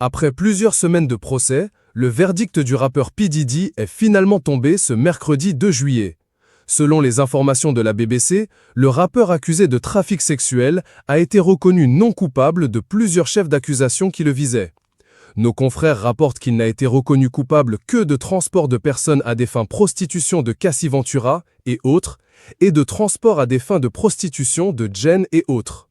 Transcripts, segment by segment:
Après plusieurs semaines de procès, le verdict du rappeur P. Diddy est finalement tombé ce mercredi 2 juillet. Selon les informations de la BBC, le rappeur accusé de trafic sexuel a été reconnu non coupable de plusieurs chefs d'accusation qui le visaient. Nos confrères rapportent qu'il n'a été reconnu coupable que de transport de personnes à des fins prostitution de Cassie Ventura et autres, et de transport à des fins de prostitution de Jen et autres.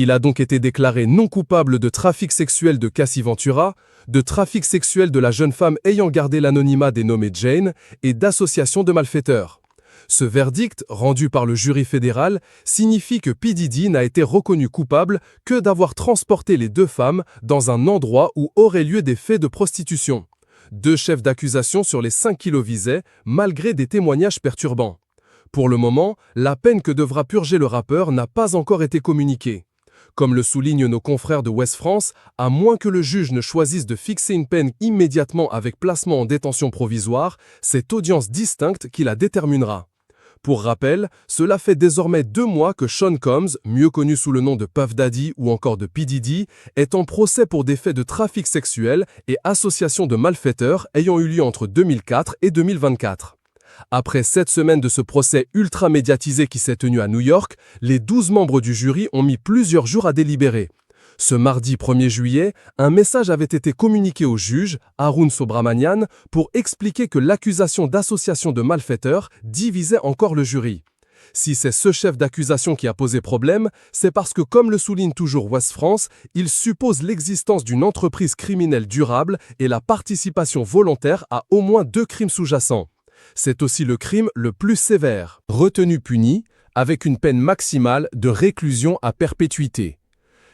Il a donc été déclaré non coupable de trafic sexuel de Cassie Ventura, de trafic sexuel de la jeune femme ayant gardé l'anonymat dénommée Jane et d'association de malfaiteurs. Ce verdict, rendu par le jury fédéral, signifie que P. Diddy n'a été reconnu coupable que d'avoir transporté les deux femmes dans un endroit où auraient lieu des faits de prostitution. 2 chefs d'accusation sur les 5 qui le visaient, malgré des témoignages perturbants. Pour le moment, la peine que devra purger le rappeur n'a pas encore été communiquée. Comme le soulignent nos confrères de Ouest France, à moins que le juge ne choisisse de fixer une peine immédiatement avec placement en détention provisoire, c'est audience distincte qui la déterminera. Pour rappel, cela fait désormais 2 mois que Sean Combs, mieux connu sous le nom de Puff Daddy ou encore de P. Diddy, est en procès pour des faits de trafic sexuel et association de malfaiteurs ayant eu lieu entre 2004 et 2024. Après 7 semaines de ce procès ultra médiatisé qui s'est tenu à New York, les 12 membres du jury ont mis plusieurs jours à délibérer. Ce mardi 1er juillet, un message avait été communiqué au juge, Arun Subramanian, pour expliquer que l'accusation d'association de malfaiteurs divisait encore le jury. Si c'est ce chef d'accusation qui a posé problème, c'est parce que, comme le souligne toujours Ouest France, il suppose l'existence d'une entreprise criminelle durable et la participation volontaire à au moins 2 crimes sous-jacents. C'est aussi le crime le plus sévère, retenu puni, avec une peine maximale de réclusion à perpétuité.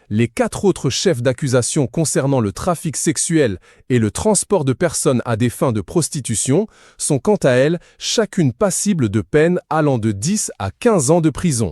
Les 4 autres chefs d'accusation concernant le trafic sexuel et le transport de personnes à des fins de prostitution sont quant à elles chacune passibles de peines allant de 10 à 15 ans de prison.